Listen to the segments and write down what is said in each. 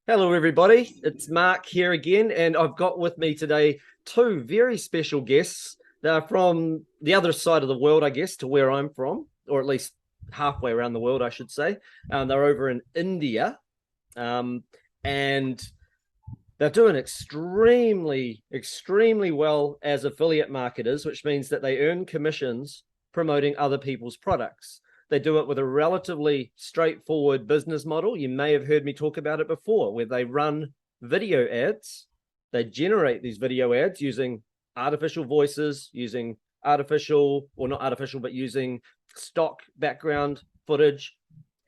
Hello, everybody. It's Mark here again, and I've got with me today two very special guests. They're from the other side of the world, I guess, to where I'm from, or at least halfway around the world, I should say. They're over in India, um, and they're doing extremely well as affiliate marketers, which means that they earn commissions promoting other people's products. They do it with a relatively straightforward business model. You may have heard me talk about it before, where they run video ads. They generate these video ads using artificial voices, using artificial, or not artificial, but using stock background footage.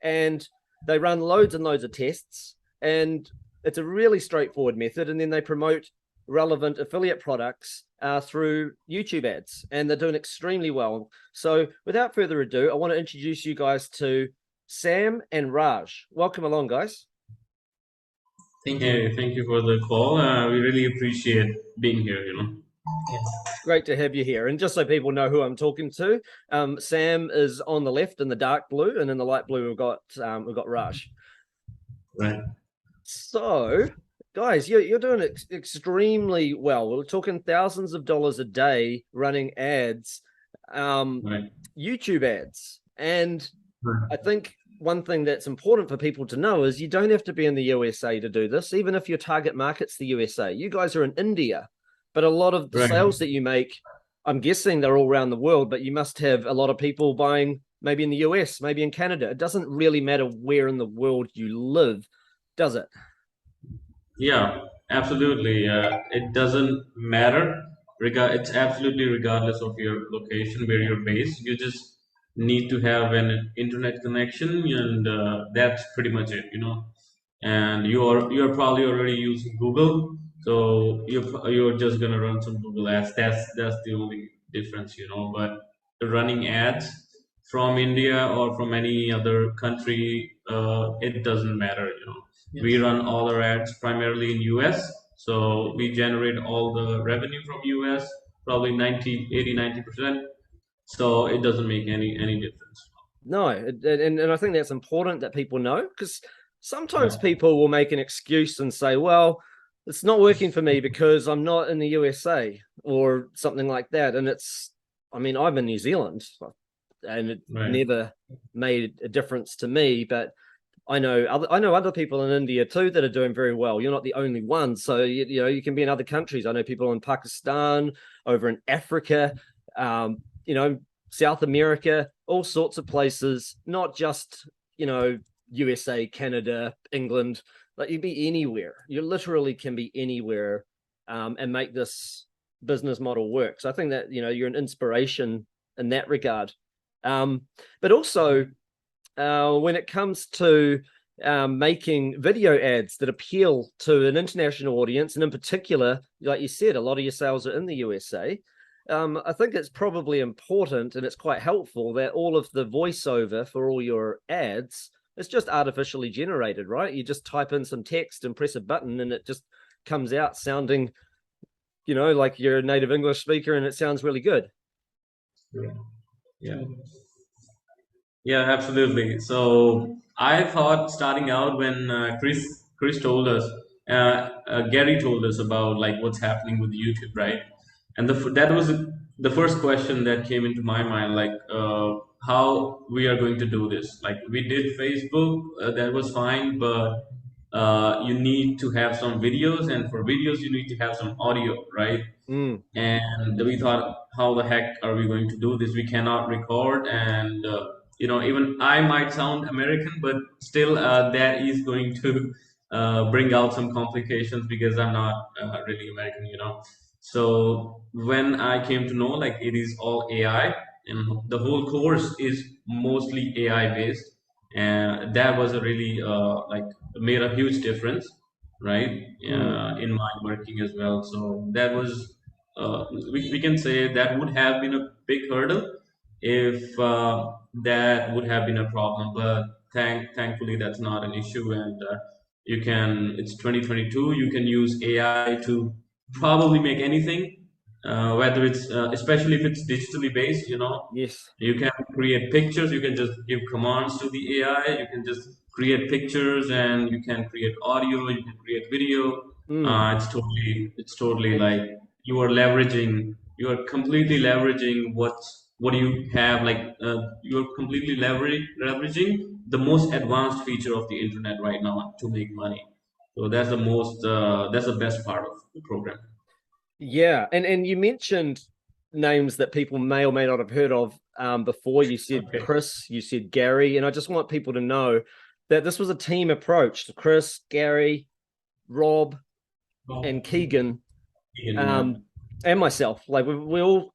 And they run loads and loads of tests. And it's a really straightforward method, and then they promote relevant affiliate products through YouTube ads, and they're doing extremely well. So without further ado, I want to introduce you guys to Sam and Raj. Welcome along, guys. Thank you for the call. We really appreciate being here. Great to have you here. And just so people know who I'm talking to, Sam is on the left in the dark blue, and in the light blue we've got Raj. Right, So, guys, you're doing extremely well. We're talking thousands of dollars a day running ads, um, right, YouTube ads. And right, I think one thing that's important for people to know is you don't have to be in the USA to do this, even if your target market's the USA. You guys are in India, but a lot of the right. sales that you make, I'm guessing they're all around the world, but you must have a lot of people buying maybe in the US, maybe in Canada. It doesn't really matter where in the world you live, does it? Yeah, absolutely. It doesn't matter. It's absolutely regardless of your location, where you're based. You just need to have an internet connection, and that's pretty much it. And you're probably already using Google, so you're just gonna run some Google ads. That's the only difference. But running ads from India or from any other country, it doesn't matter. We Yes. run all our ads primarily in US, so we generate all the revenue from US, probably 90, 80, 90%. So it doesn't make any difference. No, and I think that's important that people know, because sometimes Right, people will make an excuse and say, well, it's not working for me because I'm not in the USA or something like that. And I mean, I'm in New Zealand and it right, never made a difference to me, but I know other people in India too that are doing very well. You're not the only one. So you can be in other countries. I know people in Pakistan, over in Africa, um, you know, South America, all sorts of places, not just, USA, Canada, England. Like you'd be anywhere. You literally can be anywhere, and make this business model work. So I think that, you're an inspiration in that regard. Um, but also, when it comes to making video ads that appeal to an international audience, and in particular, like you said, a lot of your sales are in the USA. I think it's probably important and it's quite helpful that all of the voiceover for all your ads is just artificially generated, right? You just type in some text and press a button, and it just comes out sounding, like you're a native English speaker, and it sounds really good. yeah, yeah. Yeah, absolutely. So I thought starting out when Chris told us, Gary told us about like what's happening with YouTube, right? And that was the first question that came into my mind, like how we are going to do this. Like we did Facebook, that was fine, but you need to have some videos, and for videos you need to have some audio, right? Mm, And we thought, how the heck are we going to do this? We cannot record, and even I might sound American, but still that is going to bring out some complications because I'm not really American. So when I came to know, like, it is all AI, and the whole course is mostly AI based, and that was a really like made a huge difference, right? mm, In my working as well. So that was, we can say that would have been a big hurdle if that would have been a problem, but thankfully that's not an issue. And it's 2022, you can use AI to probably make anything, whether it's especially if it's digitally based. yes. You can create pictures, you can just give commands to the AI, you can just create pictures and you can create audio, you can create video. Mm. It's totally like you are leveraging, you are completely leveraging what you have. Like you are completely leveraging the most advanced feature of the internet right now to make money. So that's the best part of the program. Yeah, and you mentioned names that people may or may not have heard of before. You said Okay. Chris, you said Gary, and I just want people to know that this was a team approach. Chris, Gary, Rob, and Well, Keegan, yeah. um, and myself. Like we're all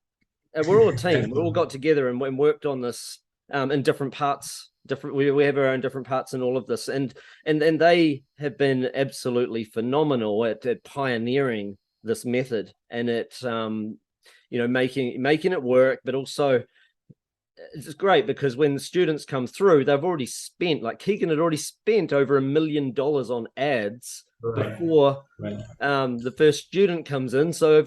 a team. We all Excellent. got together and worked on this in different parts. Different. We have our own different parts in all of this, and they have been absolutely phenomenal at pioneering this method and making it work, but also it's great because when the students come through, they've already spent, like Keegan had already spent over $1 million on ads Right. before Right. the first student comes in. So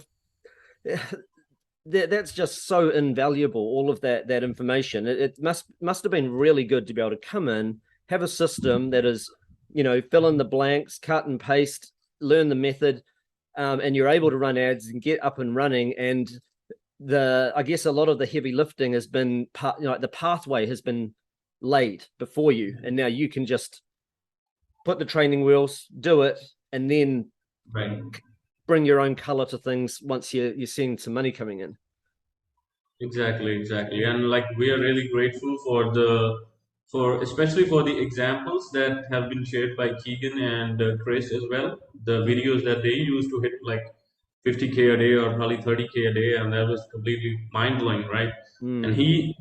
that's just so invaluable. All of that information. It must have been really good to be able to come in, have a system that is, fill in the blanks, cut and paste, learn the method, and you're able to run ads and get up and running. And I guess a lot of the heavy lifting has been the pathway has been laid before you, and now you can just put the training wheels, do it, and then Right. bring your own color to things once you're seeing some money coming in. Exactly, exactly. And like we are really grateful for for especially for the examples that have been shared by Keegan and Chris as well. The videos that they used to hit like 50K a day or probably 30K a day, and that was completely mind blowing, right? And Mm,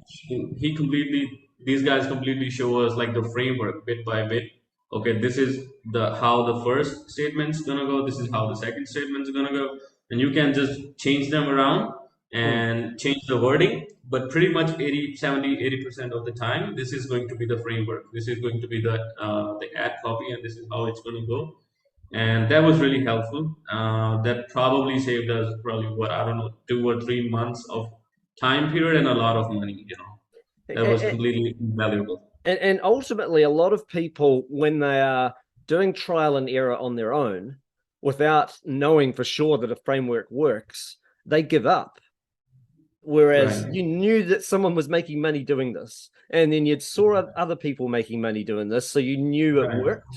he completely, these guys completely show us like the framework bit by bit. Okay, this is the how the first statement's gonna go, this is how the second statement's gonna go, and you can just change them around mm, and change the wording, but pretty much 80, 70, 80% of the time this is going to be the framework, this is going to be the ad copy, and this is how it's going to go. And that was really helpful. That probably saved us probably what, I don't know, 2 or 3 months of time period and a lot of money, that was mm. completely invaluable. And ultimately, a lot of people, when they are doing trial and error on their own, without knowing for sure that a framework works, they give up. Whereas Right. you knew that someone was making money doing this, and then you'd saw other people making money doing this, so you knew it Right. worked.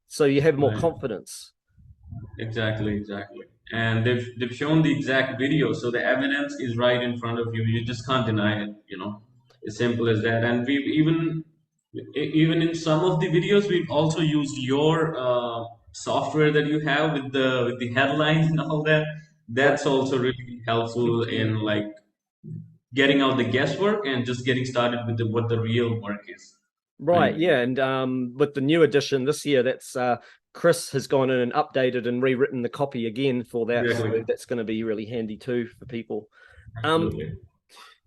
So you have more Right. confidence. Exactly, exactly. And they've shown the exact video, so the evidence is right in front of you. You just can't deny it. As simple as that. And we've even in some of the videos, we've also used your software that you have with the headlines and all that. Right. That's also really helpful Mm. in like getting out the guesswork and just getting started with what the real work is. Right, Right. yeah, and with the new edition this year, that's Chris has gone in and updated and rewritten the copy again for that, so Exactly. that's going to be really handy too for people. Um, Absolutely.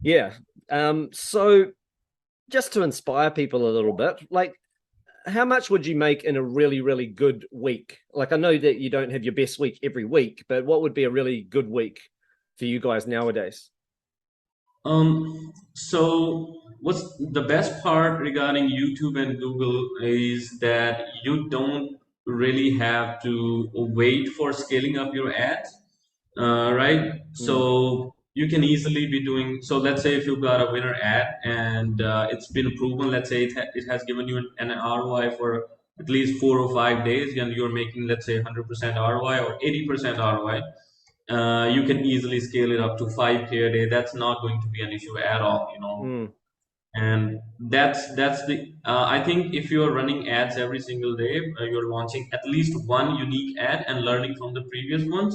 yeah, so just to inspire people a little bit, like how much would you make in a really, really good week? Like I know that you don't have your best week every week, but what would be a really good week for you guys nowadays? So what's the best part regarding YouTube and Google is that you don't really have to wait for scaling up your ads, right? Mm, So you can easily be doing, so let's say if you've got a winner ad and it's been proven, let's say it has given you an ROI for at least 4 or 5 days, and you're making, let's say, 100% ROI or 80% ROI, you can easily scale it up to 5K a day. That's not going to be an issue at all. mm, And that's the I think if you're running ads every single day, you're launching at least one unique ad and learning from the previous ones.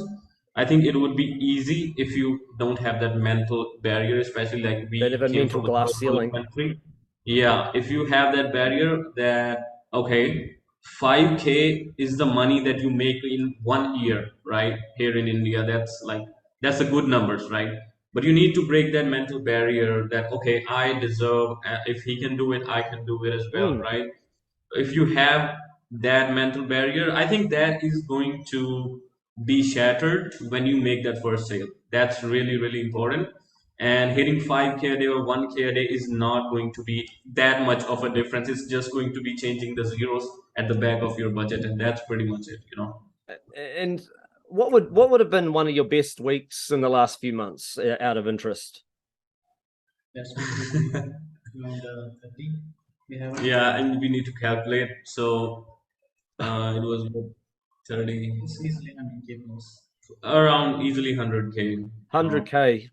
I think it would be easy if you don't have that mental barrier, especially like don't have we a came mental from a glass third world ceiling. country. Yeah, if you have that barrier that, okay, 5K is the money that you make in 1 year, right? Here in India, that's a good numbers, right? But you need to break that mental barrier that, okay, I deserve, if he can do it, I can do it as well, Mm, right? If you have that mental barrier, I think that is going to be shattered when you make that first sale. That's really, really important. and hitting 5K a day or 1K a day is not going to be that much of a difference. It's just going to be changing the zeros at the back of your budget, and that's pretty much it, you know. And what would have been one of your best weeks in the last few months, out of interest? That's going to be around 30. We have Yeah, and we need to calculate. So it was what, 30, it's easily 100K plus. around easily 100K, you know. 100K.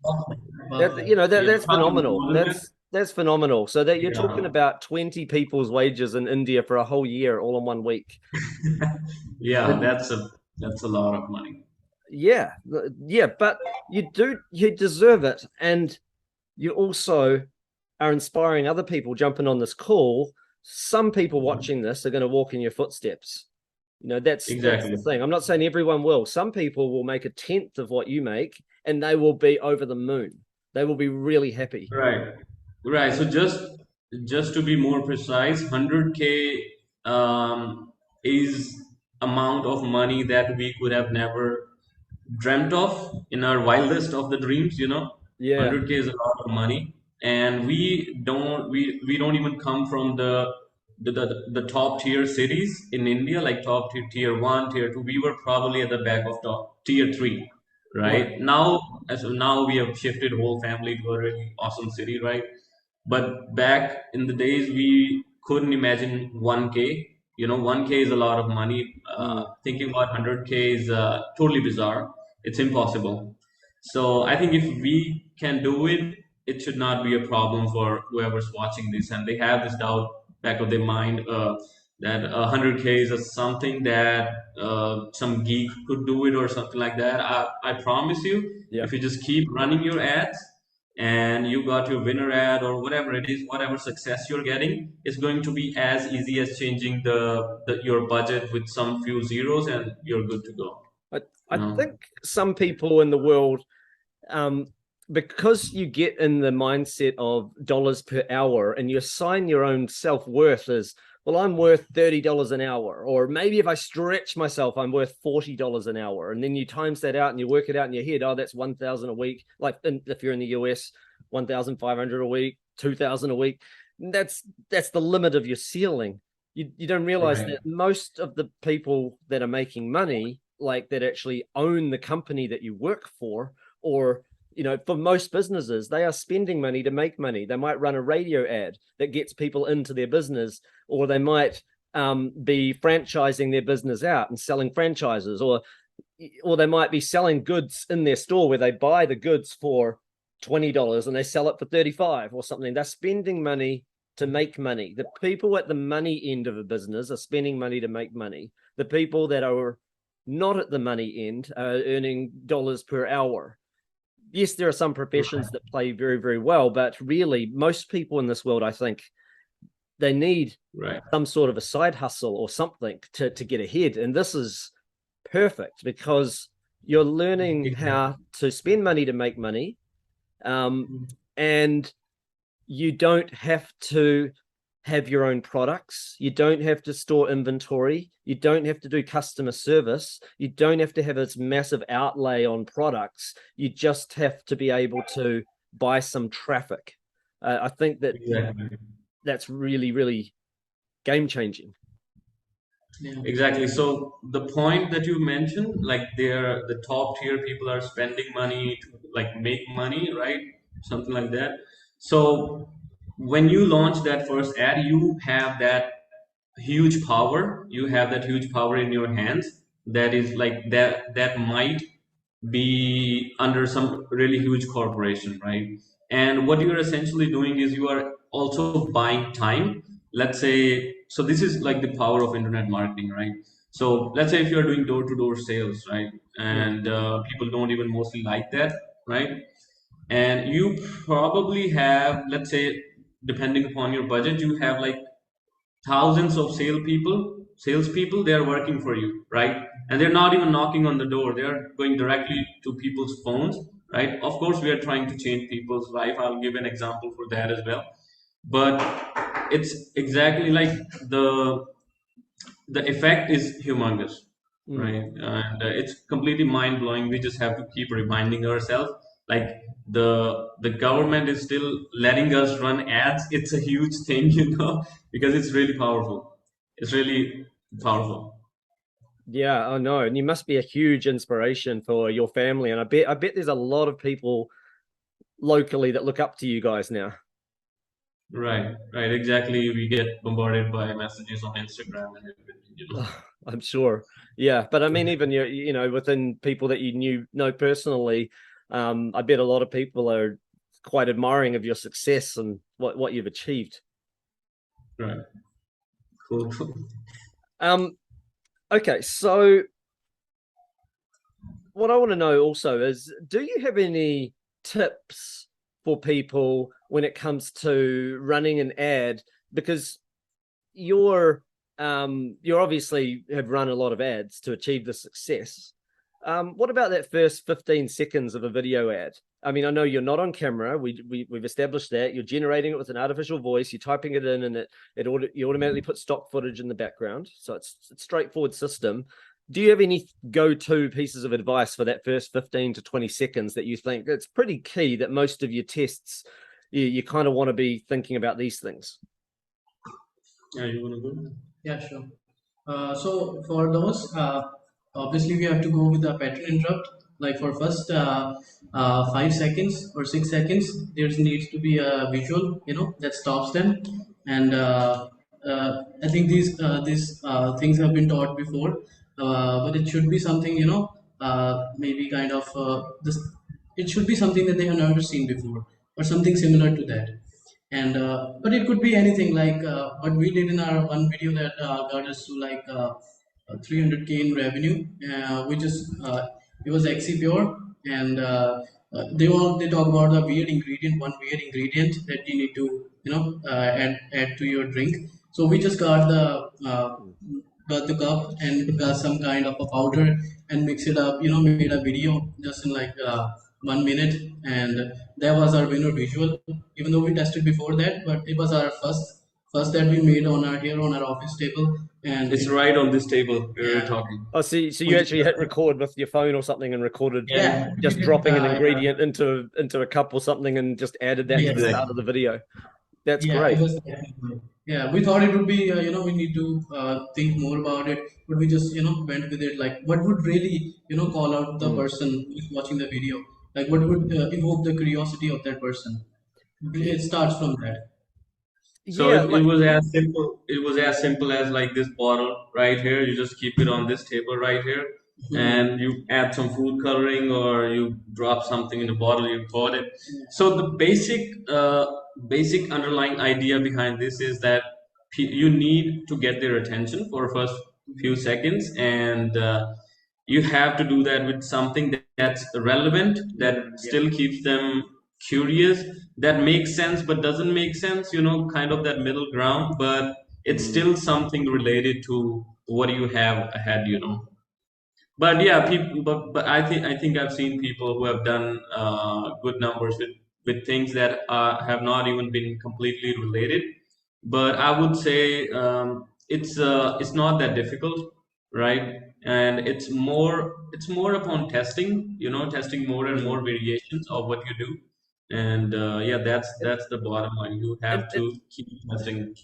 Above that. Yeah, That's probably phenomenal. more than that. That's phenomenal. So that you're talking Yeah. about 20 people's wages in India for a whole year, all in one week. Yeah, And that's a lot of money. yeah, yeah, but you deserve it, and you also are inspiring other people jumping on this call. Some people watching this are going to walk in your footsteps. That's the Exactly. thing. I'm not saying everyone will. Some people will make a tenth of what you make, and they will be over the moon. They will be really happy. Right. Right. So just to be more precise, 100K is amount of money that we could have never dreamt of in our wildest of the dreams, you know. Yeah. 100K is a lot of money, and we don't even come from the top tier cities in India, like top tier 1, tier 2. We were probably at the back of top tier 3, Right. right? Now we have shifted whole family to a really awesome city, right? But back in the days, we couldn't imagine 1K. You know, 1K is a lot of money. Mm. Thinking about 100K is totally bizarre. It's impossible. So I think if we can do it, it should not be a problem for whoever's watching this, and they have this doubt back of their mind that 100K is a something that some geek could do it or something like that. I promise you, Yeah. if you just keep running your ads and you got your winner ad or whatever it is, whatever success you're getting is going to be as easy as changing the your budget with some few zeros, and you're good to go. I, You I know. think some people in the world, um, because you get in the mindset of dollars per hour and you assign your own self-worth as, well, I'm worth $30 an hour, or maybe if I stretch myself, I'm worth $40 an hour, and then you times that out and you work it out in your head. Oh, that's 1,000 a week. Like if you're in the US, 1,500 a week, 2,000 a week. That's the limit of your ceiling. You don't realize Right. that most of the people that are making money, like that actually own the company that you work for, or for most businesses, they are spending money to make money. They might run a radio ad that gets people into their business, or they might be franchising their business out and selling franchises, or they might be selling goods in their store where they buy the goods for $20 and they sell it for 35 or something. They're spending money to make money. The people at the money end of a business are spending money to make money. The people that are not at the money end are earning dollars per hour. Yes, there are some professions that play very, very well, but really, most people in this world, I think, they need Right. some sort of a side hustle or something to get ahead. And this is perfect because you're learning Exactly. how to spend money to make money, and you don't have to have your own products. You don't have to store inventory. You don't have to do customer service. You don't have to have this massive outlay on products. You just have to be able to buy some traffic. I think Exactly. that's really, really game changing. Yeah. Exactly. So the point that you mentioned, like the top tier people are spending money to like make money, right? Something like that. So when you launch that first ad, you have that huge power. You have that huge power in your hands. That is like that might be under some really huge corporation, right? And what you're essentially doing is you are also buying time. Let's say, so this is like the power of internet marketing, right? So let's say if you're doing door-to-door sales, right? Mm. And people don't even mostly like that, right? And you probably have, let's say, depending upon your budget, you have like thousands of salespeople, they are working for you, right? And they're not even knocking on the door, they are going directly to people's phones, right? Of course we are trying to change people's life, I'll give an example for that as well. But it's exactly like the effect is humongous, Mm. right? And it's completely mind blowing. We just have to keep reminding ourselves. like the government is still letting us run ads. It's a huge thing, because it's really powerful. It's really powerful. Yeah, I know. And you must be a huge inspiration for your family. And I bet there's a lot of people locally that look up to you guys now. Right, right, exactly. We get bombarded by messages on Instagram and everything. I'm sure. Yeah, but I mean, even within people that you know personally, I bet a lot of people are quite admiring of your success and what you've achieved. Right, cool. Um, okay, so what I want to know also is, do you have any tips for people when it comes to running an ad? Because you're obviously have run a lot of ads to achieve the success. What about that first 15 seconds of a video ad? I mean, I know you're not on camera. We've established that you're generating it with an artificial voice. You're typing it in, and you automatically put stock footage in the background. So it's a straightforward system. Do you have any go-to pieces of advice for that first 15 to 20 seconds that you think it's pretty key that most of your tests you kind of want to be thinking about these things? Yeah, you wanna go? Yeah, sure. So for those, obviously we have to go with the pattern interrupt. Like for first 5 seconds or 6 seconds, there needs to be a visual, that stops them. And I think these things have been taught before, but it should be something, maybe kind of this. It should be something that they have never seen before, or something similar to that. And but it could be anything like what we did in our one video that got us to like 300K in revenue. We just it was XC Pure, and they talk about the weird ingredient, one weird ingredient that you need to add to your drink. So we just got the cup and got some kind of a powder and mix it up. Made a video just in like 1 minute, and that was our winner visual. Even though we tested before that, but it was our first that we made on our office table, and It's it, right on this table where we're yeah, talking. Oh, so we you just, actually hit record with your phone or something and recorded yeah, we just did it. dropping an ingredient into a cup or something and just added that to the Yes, start Exactly. of the video. That's yeah, it great. was technical. Yeah, we thought it would be, we need to think more about it, but we just, went with it. Like, what would really, call out the Mm. person who is watching the video? Like, what would evoke the curiosity of that person? Ye- It starts from that. So Yeah, it like was as simple. It was as simple as like this bottle right here. You just keep it on this table right here, Hmm. and you add some food coloring, or you drop something in the bottle. You pour it. So the basic underlying idea behind this is that you need to get their attention for first few seconds, and you have to do that with something that's relevant, that Yeah. still keeps them curious, that makes sense but doesn't make sense, kind of that middle ground, but it's mm, still something related to what you have ahead, but yeah, people, but I think I've seen people who have done good numbers with things that have not even been completely related. But I would say it's not that difficult, right? And it's more upon testing, testing more and more mm. variations of what you do. And yeah, And, that's the bottom line. You and, have to keep testing.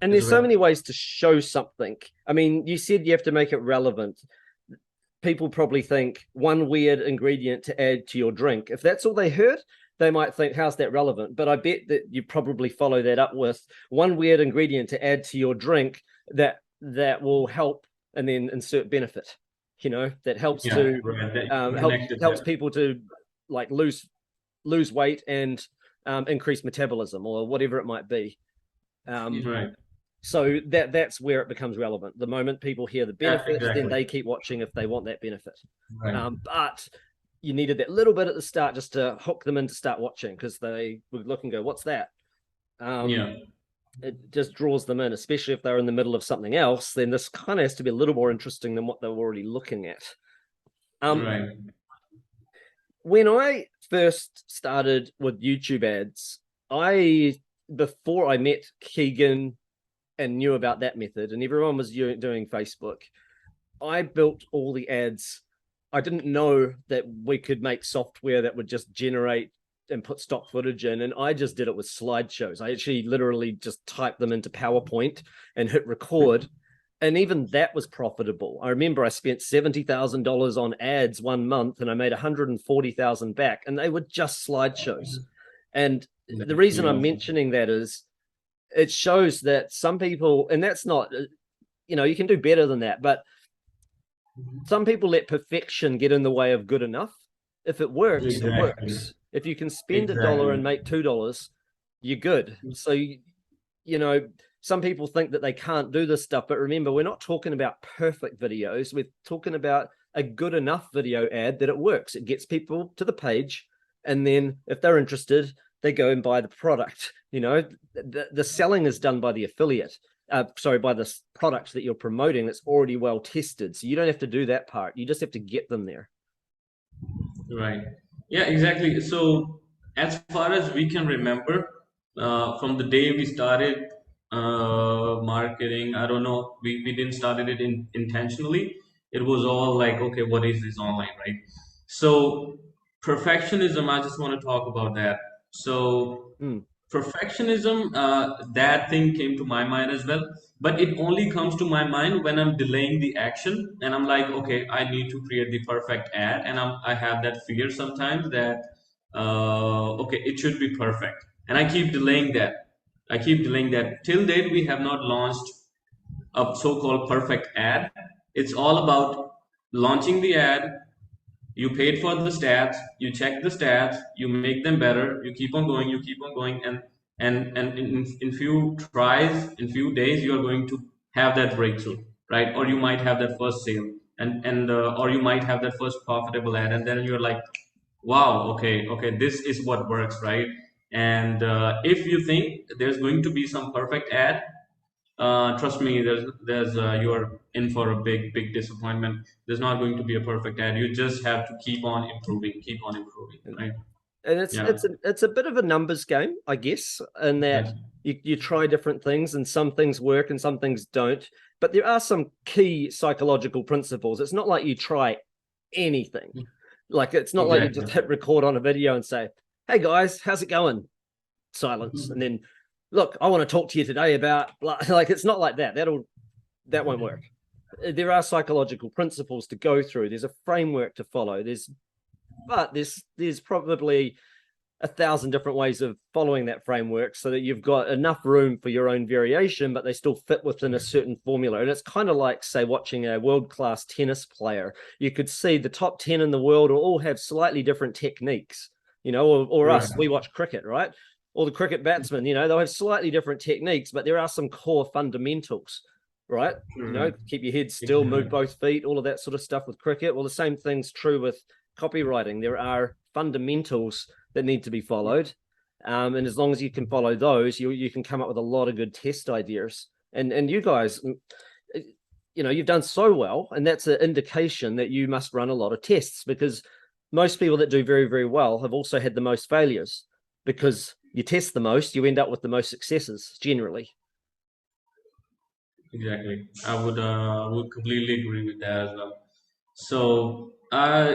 and It's there's so right. many ways to show something. I mean, you said you have to make it relevant. People probably think one weird ingredient to add to your drink. If that's all they heard, they might think, how's that relevant? But I bet that you probably follow that up with one weird ingredient to add to your drink that will help, and then insert benefit. That helps Yeah, to right. That helps connected helps there. people to like lose weight and increase metabolism or whatever it might be. Um, Right. so that's where it becomes relevant. The moment people hear the benefit, then Exactly. they keep watching if they want that benefit. Right. But you needed that little bit at the start just to hook them in to start watching, because they would look and go, what's that? um, Yeah. it just draws them in, especially if they're in the middle of something else. Then this kind of has to be a little more interesting than what they were already looking at. um, Right. when I first started with YouTube ads, I before I met Keegan and knew about that method, and everyone was doing Facebook, I built all the ads I didn't know that we could make software that would just generate and put stock footage in. And I just did it with slideshows. I actually literally just typed them into PowerPoint and hit record. And even that was profitable. I remember I spent $70,000 on ads one month and I made 140,000 back, and they were just slideshows. And the That's reason really I'm awesome. mentioning that is it shows that some people, and that's not, you can do better than that, but some people let perfection get in the way of good enough. If it works, it Exactly. works. If you can spend $1 and Exactly. make $2, you're good. So, you know, some people think that they can't do this stuff, but remember, we're not talking about perfect videos. We're talking about a good enough video ad that it works. It gets people to the page, and then if they're interested, they go and buy the product. The selling is done by the affiliate. Sorry, by the product that you're promoting that's already well tested. So you don't have to do that part. You just have to get them there. Right. Yeah, exactly. So, as far as we can remember, from the day we started marketing, I don't know, we didn't started it intentionally. It was all like, okay, what is this online, right? So, perfectionism, I just want to talk about that. So, Mm. perfectionism, that thing came to my mind as well, but it only comes to my mind when I'm delaying the action and I'm like, okay, I need to create the perfect ad, and I have that fear sometimes that okay, it should be perfect, and I keep delaying that till date. We have not launched a so-called perfect ad. It's all about launching the ad. You paid for the stats, you check the stats, you make them better, you keep on going, you keep on going, and in few tries, in few days, you are going to have that breakthrough, right? Or you might have that first sale, and or you might have that first profitable ad, and then you're like, wow, okay, okay, this is what works, right? And if you think there's going to be some perfect ad, trust me, there's you're in for a big disappointment. There's not going to be a perfect ad. You just have to keep on improving, right? And it's Yeah, it's a it's a bit of a numbers game, I guess, in that exactly. you try different things and some things work and some things don't. But there are some key psychological principles. It's not like you try anything. Like it's not like you just Exactly. hit record on a video and say, "Hey guys, how's it going?" Silence, and then look, I want to talk to you today about blah. Like it's not like that. That won't work. There are psychological principles to go through. There's a framework to follow. There's probably 1,000 different ways of following that framework so that you've got enough room for your own variation, but they still fit within a certain formula. And it's kind of like, say, watching a world-class tennis player. You could see the top 10 in the world will all have slightly different techniques, or Right. us, we watch cricket, right? All the cricket batsmen, they'll have slightly different techniques, but there are some core fundamentals, right? Right. Keep your head still, move Exactly. both feet, all of that sort of stuff with cricket. Well, the same thing's true with copywriting. There are fundamentals that need to be followed. And as long as you can follow those, you can come up with a lot of good test ideas. And you guys, you've done so well, and that's an indication that you must run a lot of tests, because most people that do very, very well have also had the most failures, because you test the most, you end up with the most successes generally. Exactly. I would completely agree with that as well. So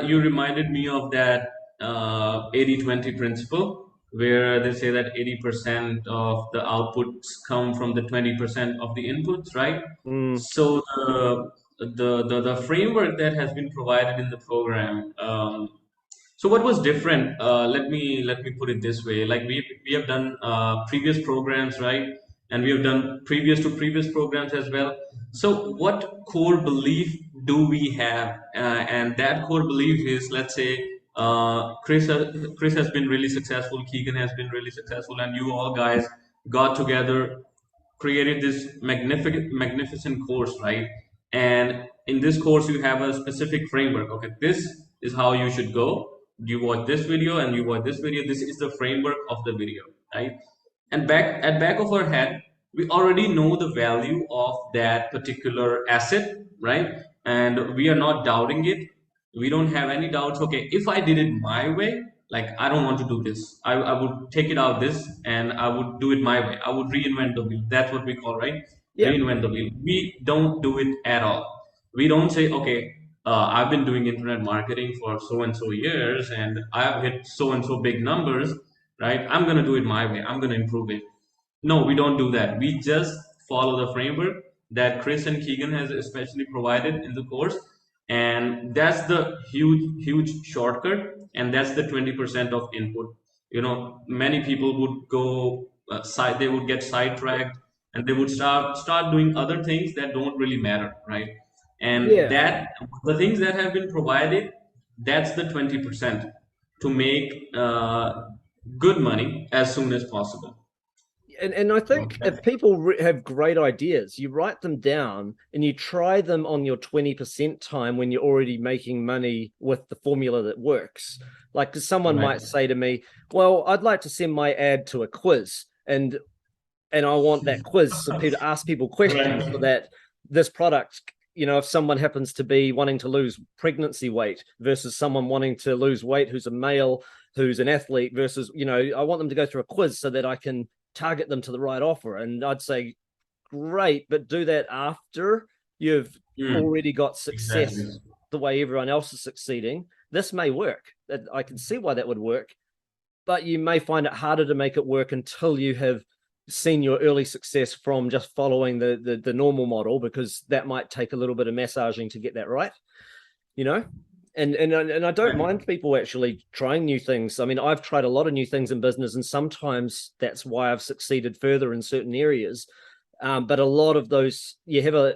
you reminded me of that 80-20 principle, where they say that 80% of the outputs come from the 20% of the inputs, right? Mm, So the framework that has been provided in the program. So what was different? Let me put it this way. Like we have done previous programs, right? And we have done previous to previous programs as well. So what core belief do we have? And that core belief is, let's say, Chris has been really successful, Keegan has been really successful, and you all guys got together, created this magnificent course, right? And in this course you have a specific framework. Okay, this is how you should go. You watch this video and you watch this video. This is the framework of the video, right? And back of our head, we already know the value of that particular asset, right? And we are not doubting it. We don't have any doubts. Okay, if I did it my way, like I don't want to do this, I would take it out this and I would do it my way. I would reinvent the wheel. That's what we call, right? yeah. Reinvent the wheel. We don't do it at all. We don't say, okay, I've been doing internet marketing for so and so years, and I've hit so and so big numbers, right? I'm gonna do it my way. I'm gonna improve it. No, we don't do that. We just follow the framework that Chris and Keegan has especially provided in the course, and that's the huge shortcut, and that's the 20% of input. Many people would go side, they would get sidetracked, and they would start doing other things that don't really matter, right? And Yeah. that the things that have been provided, that's the 20% to make good money as soon as possible. And I think if people have great ideas, you write them down and you try them on your 20% time when you're already making money with the formula that works. Like, 'cause someone Right. might say to me, well, I'd like to send my ad to a quiz, and I want that quiz so people ask people questions so Right. that this product, if someone happens to be wanting to lose pregnancy weight versus someone wanting to lose weight who's a male, who's an athlete versus, I want them to go through a quiz so that I can target them to the right offer. And I'd say, great, but do that after you've already got Exactly. success the way everyone else is succeeding. This may work. I can see why that would work, but you may find it harder to make it work until you have seen your early success from just following the normal model, because that might take a little bit of massaging to get that right, you know. And I don't Right. mind people actually trying new things. I mean, I've tried a lot of new things in business, and sometimes that's why I've succeeded further in certain areas. But a lot of those,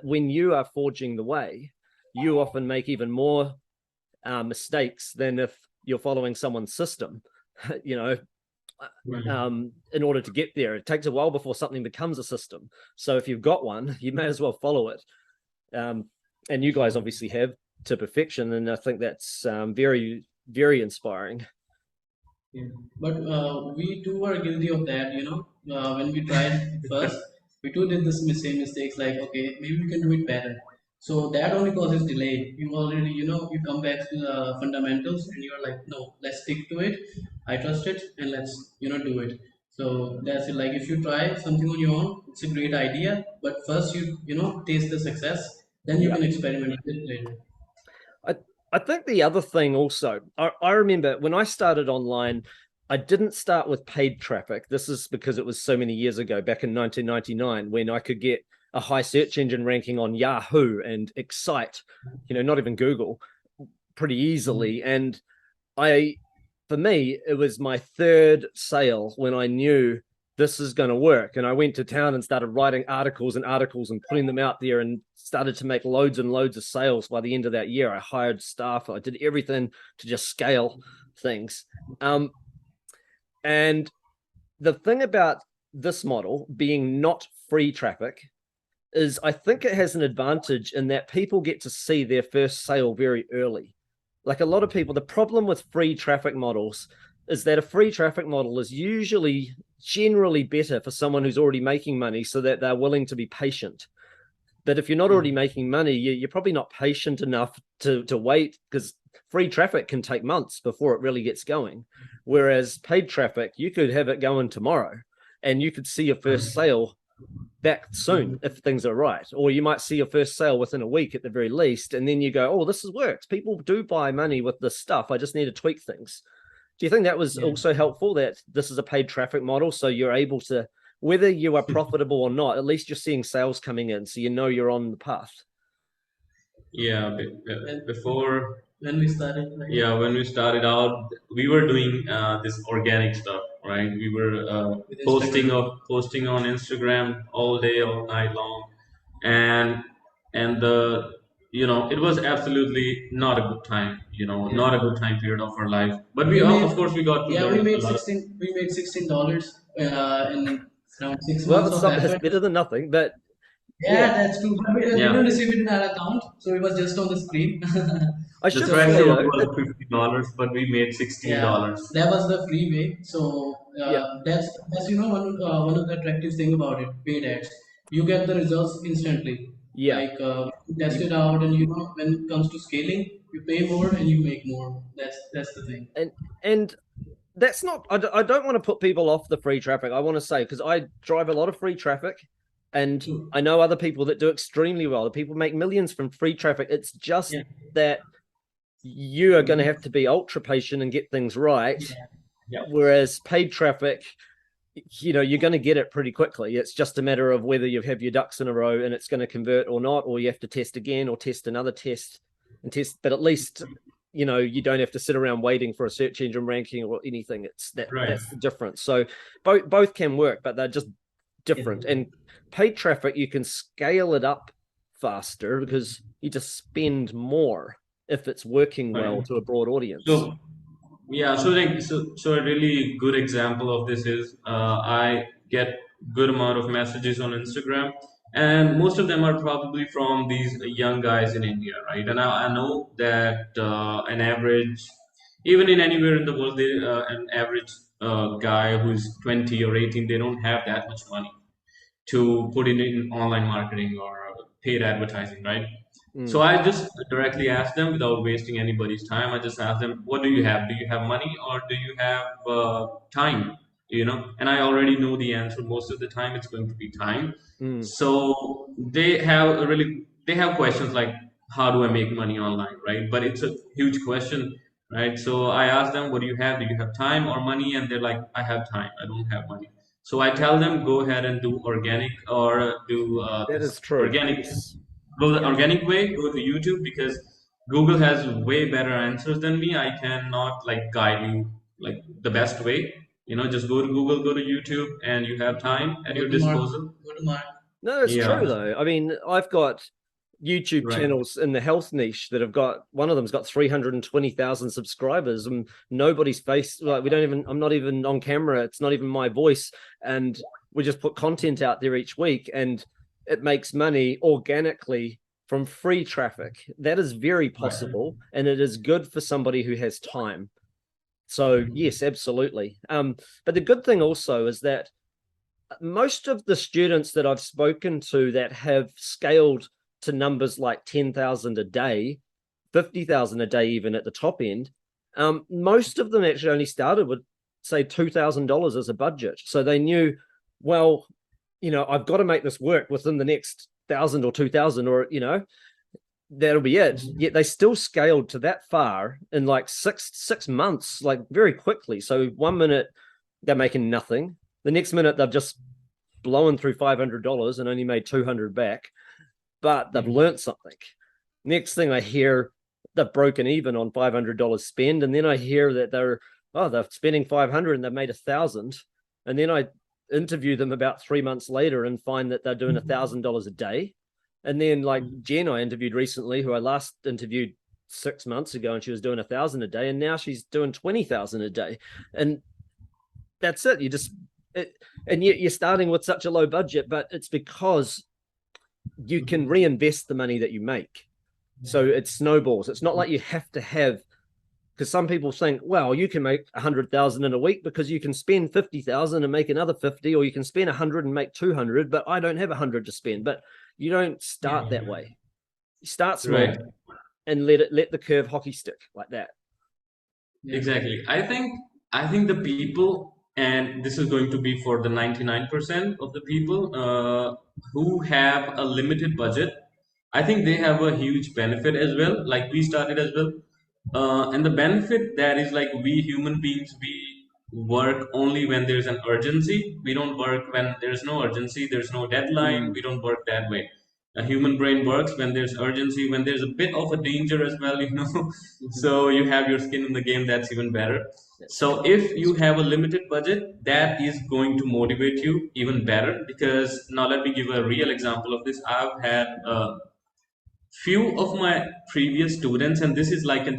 when you are forging the way, you often make even more mistakes than if you're following someone's system. you know, Right. in order to get there. It takes a while before something becomes a system. So if you've got one, you may as well follow it. Um, and you guys obviously have to perfection, and I think that's very, very inspiring. Yeah. But we too are guilty of that, when we tried first, we too did this same mistakes like, okay, maybe we can do it better. So that only causes delay. You already, you come back to the fundamentals and you're like, no, let's stick to it. I trust it and let's, do it. So that's it. Like if you try something on your own, it's a great idea. But first taste the success, then you Yeah. can experiment with it later. I, I think the other thing also, I remember when I started online, I didn't start with paid traffic. This is because it was so many years ago, back in 1999, when I could get a high search engine ranking on Yahoo and Excite, not even Google, pretty Mhm. easily. And I, for me, it was my third sale when I knew this is going to work. And I went to town and started writing articles and articles and putting them out there, and started to make loads and loads of sales. By the end of that year, I hired staff. I did everything to just scale things. Um, and the thing about this model being not free traffic is I think it has an advantage in that people get to see their first sale very early. Like a lot of people, the problem with free traffic models is that a free traffic model is usually generally better for someone who's already making money, so that they're willing to be patient. But if you're not Yeah. already making money, you're probably not patient enough to wait, because free traffic can take months before it really gets going. Whereas paid traffic, you could have it going tomorrow and you could see your first sale back soon if things are right. Or you might see your first sale within a week at the very least, and then you go, oh, this has worked. People do buy money with this stuff. I just need to tweak things. Do you think that was Yeah. also helpful, that this is a paid traffic model? So you're able to, whether you are profitable or not, at least you're seeing sales coming in. So you're on the path. Yeah, And before, when we started, right? yeah, when we started out, we were doing this organic stuff, right? We were With posting Instagram. of posting on Instagram all day, all night long, and it was absolutely not a good time, Yeah. not a good time period of our life. But We of made course, we got to yeah, we learn a made lot. 16 in around six Well, months that's of something that's effort. better than nothing. But Yeah, yeah, that's true. But we Yeah, didn't receive it in our account, so it was just on the screen. I the should say So threshold though, was $50, but we made yeah, $16. that was the free way. So yeah, that's one of the attractive thing about it. Paid ads, you get the results instantly. yeah, Like you test you it out, and when it comes to scaling, you pay more and you make more. That's the thing. and that's not, I don't want to put people off the free traffic. I want to say, because I drive a lot of free traffic, and True. I know other people that do extremely well. The people make millions from free traffic. It's just Yeah. that you are going to have to be ultra patient and get things right. Yeah. Whereas paid traffic, you're going to get it pretty quickly. It's just a matter of whether you have your ducks in a row and it's going to convert or not, or you have to test again or test another test and test. But at least you don't have to sit around waiting for a search engine ranking or anything. It's Right. that's the difference. So both can work, but they're just different. And paid traffic, you can scale it up faster because you just spend more if it's working well Right. to a broad audience. So yeah, so a really good example of this is I get good amount of messages on Instagram, and most of them are probably from these young guys in India, right? And I know that an average, even in anywhere in the world, an average guy who's 20 or 18, they don't have that much money to put in online marketing or paid advertising, right? So Mm. I just directly ask them without wasting anybody's time. I just ask them, "What do you have? Do you have money or do you have time?" And I already know the answer. Most of the time, it's going to be time. Mm. So they have questions like, "How do I make money online?" Right? But it's a huge question, right? So I ask them, "What do you have? Do you have time or money?" And they're like, "I have time. I don't have money." So I tell them, go ahead and do organic or do That this is true. organic, Yes. go the Yeah. organic way, go to YouTube because Google has way better answers than me. I cannot like guide you like the best way. Just go to Google, go to YouTube, and you have time at Go your to Mark. disposal. Go to Mark. No, it's true Yeah, though. I mean, I've got YouTube right, channels in the health niche that have got one of them's got 320,000 subscribers, and nobody's face, like, we don't even, I'm not even on camera, it's not even my voice, and we just put content out there each week, and it makes money organically from free traffic. That is very right. possible, and it is good for somebody who has time. So yes, absolutely. But the good thing also is that most of the students that I've spoken to that have scaled to numbers like 10,000 a day, 50,000 a day, even at the top end, most of them actually only started with, say, $2,000 as a budget. So they knew, well, I've got to make this work within the next 1,000 or 2,000, or, that'll be it. Yet they still scaled to that far in like six months, like very quickly. So 1 minute they're making nothing. The next minute they've just blown through $500 and only made 200 back, but they've learned something. Next thing I hear, they've broken even on $500 spend, and then I hear that they're spending 500 and they've made 1,000, and then I interview them about 3 months later and find that they're doing $1,000 a day. And then, like Jen, I interviewed recently, who I last interviewed 6 months ago, and she was doing 1,000 a day, and now she's doing 20,000 a day, and that's it. And yet you're starting with such a low budget, but it's because you can reinvest the money that you make. So it snowballs. It's not like you have to have, because some people think, well, you can make 100,000 in a week because you can spend 50,000 and make another 50, or you can spend 100 and make 200, but I don't have 100 to spend. But you don't start that way. You start small Right. and let the curve hockey stick like that. Exactly. I think the people, and this is going to be for the 99% of the people who have a limited budget. I think they have a huge benefit as well. Like we started as well, and the benefit that is like we human beings, we work only when there's an urgency. We don't work when there's no urgency. There's no deadline. Mm. We don't work that way. A human brain works when there's urgency, when there's a bit of a danger as well, so you have your skin in the game. That's even better. That's So true. if you have a limited budget, that is going to motivate you even better. Because now let me give a real example of this. I've had few of my previous students, and this is like a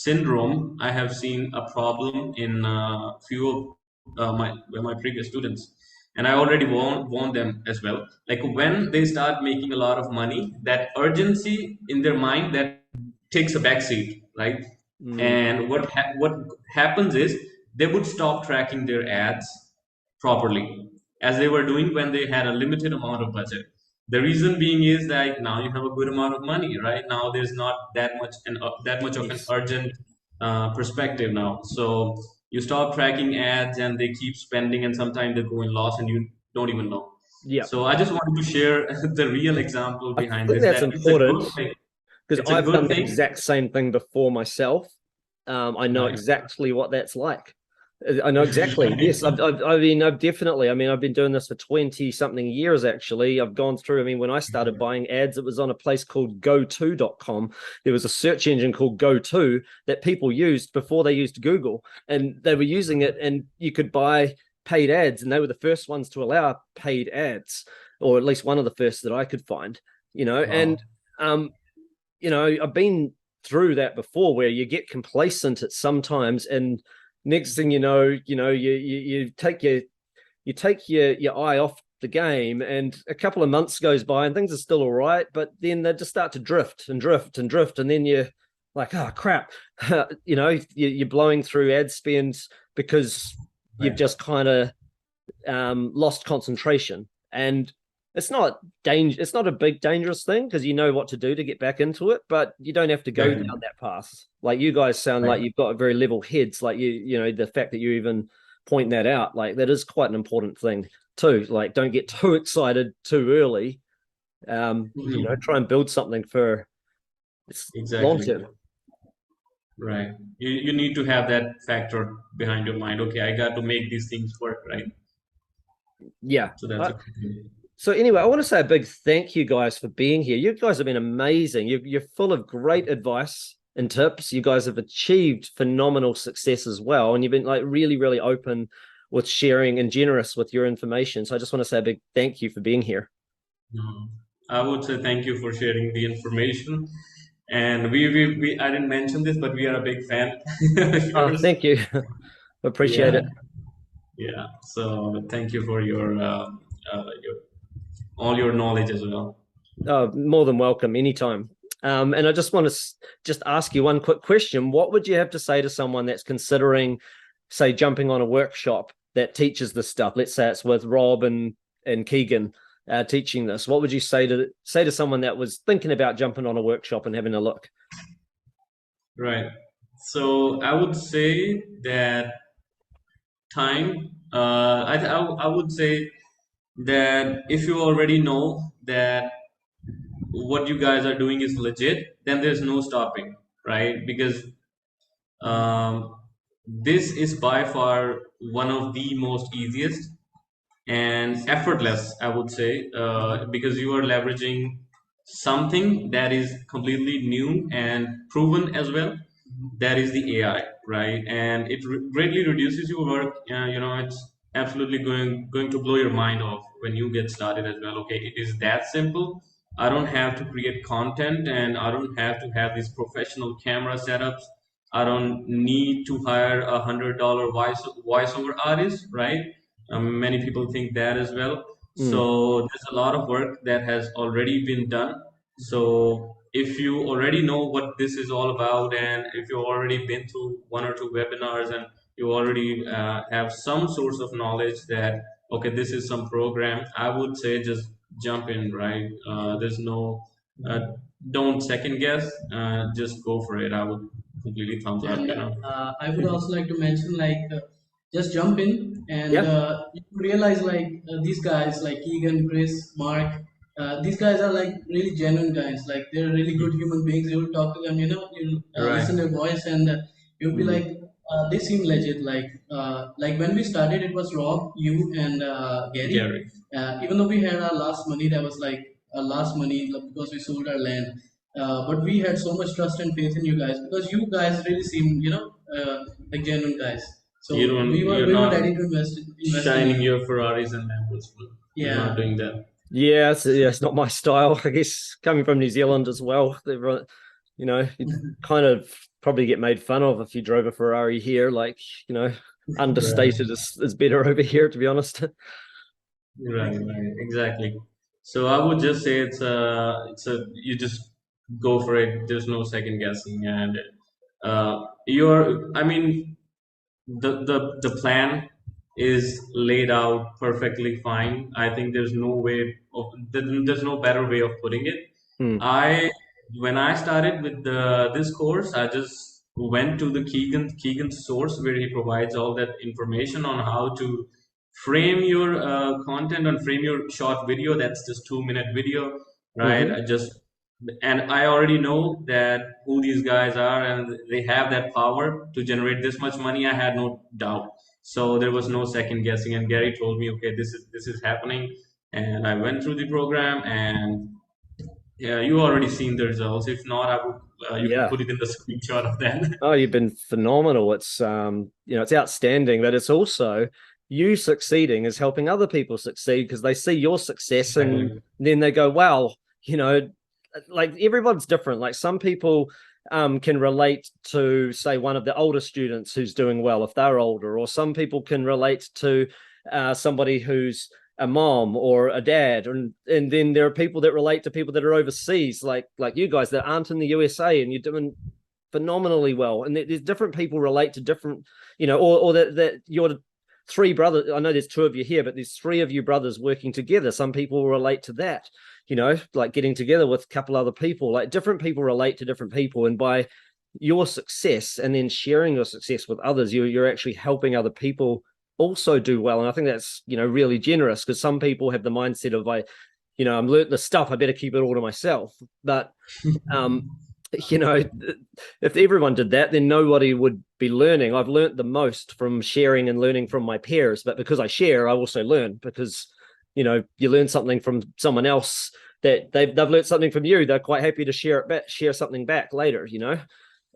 syndrome. I have seen a problem in few of my previous students, and I already warned them as well. Like when they start making a lot of money, that urgency in their mind that takes a backseat, right? Mm. And what happens is they would stop tracking their ads properly as they were doing when they had a limited amount of budget. The reason being is that now you have a good amount of money, right? Now there's not that much of an Yes. urgent perspective now. So you stop tracking ads and they keep spending, and sometimes they go in loss and you don't even know. Yeah. So I just wanted to share the real example I behind think this, that's that it's a important. good thing. because It's a I've done good the thing. exact same thing before myself. I know Right. exactly what that's like. I know exactly. Yes, I mean, I've definitely. I mean, I've been doing this for 20 something years actually. I've gone through. I mean, when I started buying ads, it was on a place called goto.com. There was a search engine called GoTo that people used before they used Google, and they were using it, and you could buy paid ads, and they were the first ones to allow paid ads, or at least one of the first that I could find. And Wow. um, I've been through that before where you get complacent at sometimes, and next thing you take your eye off the game, and a couple of months goes by and things are still all right, but then they just start to drift and drift and drift, and then you're like, oh crap. You're blowing through ad spends because you've Right. just kind of lost concentration. And it's not a big dangerous thing because you know what to do to get back into it, but you don't have to go Exactly. down that path. Like you guys sound like Right. you've got very level heads. Like the fact that you even point that out, like that is quite an important thing too. Like don't get too excited too early. Mhm. Try and build something for it's long Exactly. term. Right. You need to have that factor behind your mind. Okay, I got to make these things work, right? Yeah. So that's a good thing. So anyway, I want to say a big thank you guys for being here. You guys have been amazing. You're full of great advice and tips. You guys have achieved phenomenal success as well, and you've been like really, really open with sharing and generous with your information. So I just want to say a big thank you for being here. No. I would say thank you for sharing the information. And we I didn't mention this, but we are a big fan of Oh, yours. thank you. Appreciate Yeah, it. yeah. So thank you for your all your knowledge as well. Oh, more than welcome anytime. And I just want to just ask you one quick question. What would you have to say to someone that's considering, say, jumping on a workshop that teaches this stuff? Let's say it's with Rob and Keegan teaching this. What would you say to someone that was thinking about jumping on a workshop and having a look? Right. So I would say that time. I would say that if you already know that what you guys are doing is legit, then there's no stopping, right? Because um, this is by far one of the most easiest and effortless, I would say, because you are leveraging something that is completely new and proven as well. That is the AI, right? And it greatly reduces your work. It's absolutely going to blow your mind off when you get started as well. Okay, it is that simple. I don't have to create content, and I don't have to have these professional camera setups. I don't need to hire $100 voiceover artist, right? Many people think that as well. Mm, So there's a lot of work that has already been done. So if you already know what this is all about, and if you've already been through one or two webinars, and you already have some source of knowledge that okay, this is some program, I would say just jump in, right? There's no uh, don't second guess. Just go for it. I would completely thumbs up. And You know. I would also like to mention, like, just jump in and yeah. you realize, like, these guys, like Keegan, Chris, Mark, these guys are like really genuine guys. Like, they're really good human beings. You'll talk to them, you'll Right. listen to their voice, and you'll be Mm, like, they seem legit. Like when we started, it was Rob, you, and Gary. Gary. Even though we had our last money, that was like our last money, like, because we sold our land, but we had so much trust and faith in you guys because you guys really seem, like genuine guys. You So don't. You're we were not ready to invest in shining you. your Ferraris and Lambos. You're not Yeah, doing that. yeah, it's not my style. I guess coming from New Zealand as well, you'd kind of probably get made fun of if you drove a Ferrari here. Like, Right. understated is better over here, to be honest. Right. Right. Exactly. So I would just say it's a you just go for it. There's no second guessing, and you're. I mean, the plan is laid out perfectly fine. I think there's no better way of putting it. Hmm. I when I started with this course, I just went to the Keegan source where he provides all that information on how to frame your content and frame your short video. That's just 2 minute video, right? Mm-hmm. I just and I already know that who these guys are, and they have that power to generate this much money. I had no doubt, so there was no second guessing. And Gary told me, okay, this is happening, and I went through the program, and yeah, you already seen the results. If not, I would you can Yeah. put it in the screenshot of that. Oh, you've been phenomenal. It's it's outstanding, but it's also you succeeding is helping other people succeed because they see your success and Exactly. then they go, wow, you know, like everyone's different. Like some people can relate to, say, one of the older students who's doing well if they're older, or some people can relate to somebody who's a mom or a dad, and then there are people that relate to people that are overseas, like you guys that aren't in the USA, and you're doing phenomenally well. And there's different people relate to different, or that you're three brothers. I know there's two of you here, but there's three of you brothers working together. Some people relate to that, like getting together with a couple other people. Like different people relate to different people. And by your success and then sharing your success with others, you're actually helping other people also do well. And I think that's, really generous because some people have the mindset of, I'm learning the stuff, I better keep it all to myself. But um, you know, if everyone did that, then nobody would be learning. I've learned the most from sharing and learning from my peers, but because I share, I also learn because, you learn something from someone else that they've learned something from you. They're quite happy to share it back, share something back later,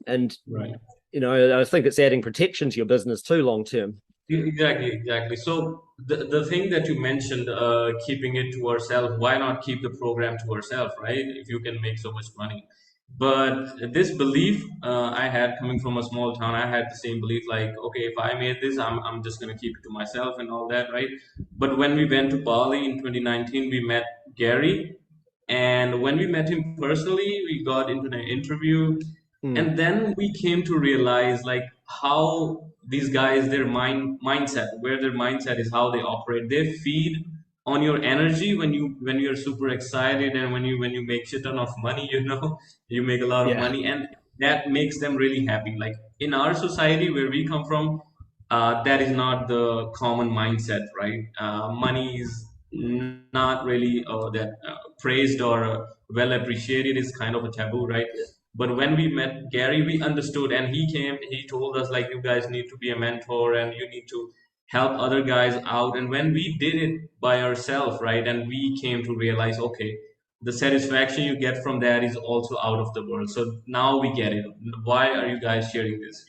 and, Right. I think it's adding protection to your business too, long term. Exactly, exactly. So the thing that you mentioned, keeping it to ourselves, why not keep the program to ourselves, right? If you can make so much money. But this belief I had coming from a small town, I had the same belief like, okay, if I made this, I'm just gonna keep it to myself and all that, right? But when we went to Bali in 2019, we met Gary, and when we met him personally, we got into an interview, Mm, and then we came to realize like how these guys, their mindset, where their mindset is, how they operate. They feed on your energy when you're super excited, and when you make shit ton of money, you make a lot of yeah, money, and that makes them really happy. Like in our society where we come from, that is not the common mindset, right? Money is not really that praised or well appreciated. Is kind of a taboo, right? But when we met Gary, we understood, and he came. He told us like, you guys need to be a mentor, and you need to help other guys out. And when we did it by ourselves, right, and we came to realize, okay, the satisfaction you get from that is also out of the world. So now we get it. Why are you guys sharing this?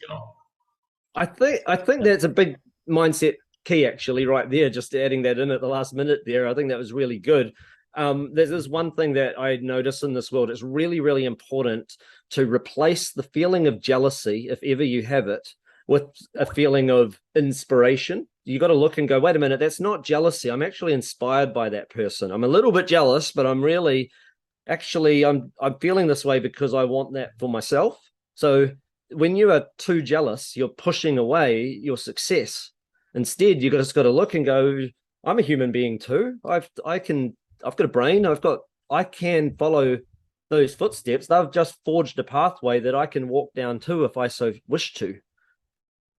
I think that's a big mindset key actually right there. Just adding that in at the last minute there, I think that was really good. There's this one thing that I notice in this world. It's really, really important to replace the feeling of jealousy, if ever you have it, with a feeling of inspiration. You got to look and go, wait a minute, that's not jealousy. I'm actually inspired by that person. I'm a little bit jealous, but I'm really actually I'm feeling this way because I want that for myself. So when you are too jealous, you're pushing away your success. Instead, you just got to look and go, I'm a human being too. I've got a brain. I can follow those footsteps. They've just forged a pathway that I can walk down to if I so wish to.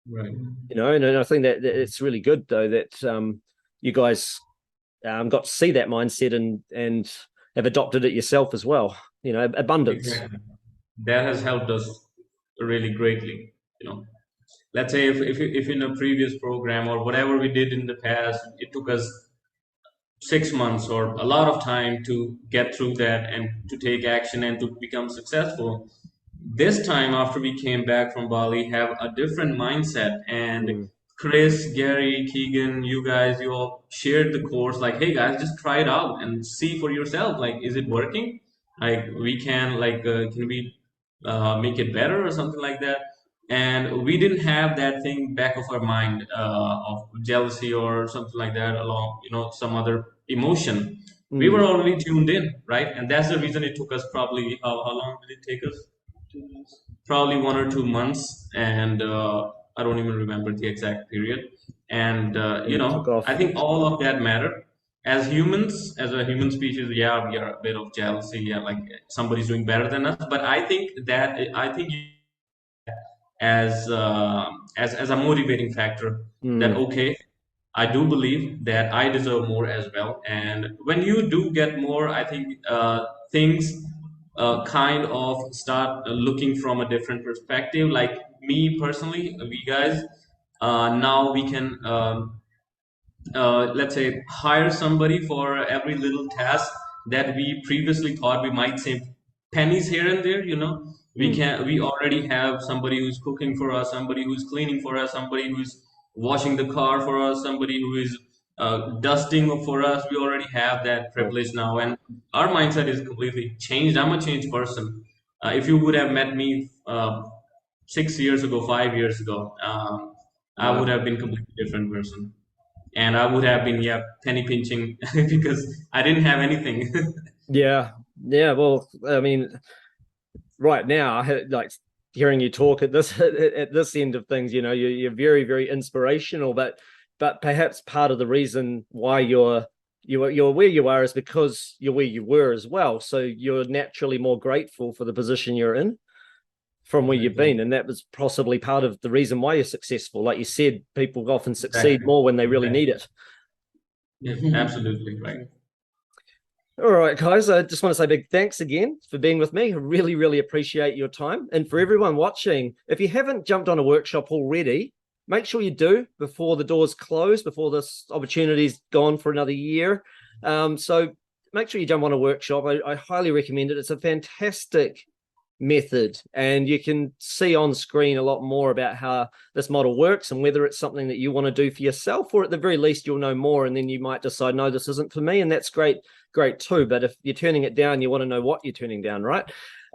Right. And I think that it's really good though that you guys got to see that mindset and have adopted it yourself as well. Abundance. Exactly. That has helped us really greatly. You know, let's say if in a previous program or whatever we did in the past, it took us 6 months or a lot of time to get through that and to take action and to become successful. This time, after we came back from Bali, have a different mindset. And Mm, Chris, Gary, Keegan, you guys, you all shared the course. Like, hey guys, just try it out and see for yourself. Like, is it working? Like, we can can we make it better or something like that? And we didn't have that thing back of our mind of jealousy or something like that, along some other emotion. We were mm. already tuned in, right? And that's the reason it took us probably how long did it take us? 2 months. Probably 1 or 2 months, and I don't even remember the exact period. And And it took I off. think all of that matter. As humans, as a human species, yeah, we are a bit of jealousy, yeah, like somebody's doing better than us. But I think as a motivating factor that, Mm, okay, I do believe that I deserve more as well. And when you do get more, I think things kind of start looking from a different perspective. Like me personally, we guys, now we can let's say hire somebody for every little task that we previously thought we might save pennies here and there, you know. Mm. We already have somebody who's cooking for us, somebody who's cleaning for us, somebody who's washing the car for us, somebody who is dusting for us. We already have that Sure. privilege now, and our mindset is completely changed. I'm a changed person. If you would have met me 6 years ago, 5 years ago, I would Wow. have been completely different person, and I would have been, yeah, penny pinching because I didn't have anything. Yeah. Yeah. Well, I mean, right now, like hearing you talk at this at this end of things, you know, you're very, very inspirational. But perhaps part of the reason why you're where you are is because you're where you were as well. So you're naturally more grateful for the position you're in from where you've Exactly. been, and that was possibly part of the reason why you're successful. Like you said, people often succeed Exactly. more when they really need Exactly. it. Yeah, absolutely right. All right, guys, I just want to say big thanks again for being with me. I really, really appreciate your time. And for everyone watching, if you haven't jumped on a workshop already, make sure you do before the doors close, before this opportunity's gone for another year. So make sure you jump on a workshop. I highly recommend it. It's a fantastic method, and you can see on screen a lot more about how this model works and whether it's something that you want to do for yourself, or at the very least you'll know more, and then you might decide, no, this isn't for me, and that's great too. But if you're turning it down, you want to know what you're turning down, right?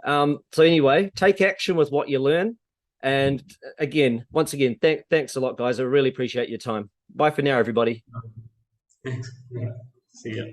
So anyway, take action with what you learn. And again, once again, thanks a lot, guys. I really appreciate your time. Bye for now, everybody. Thanks. See ya.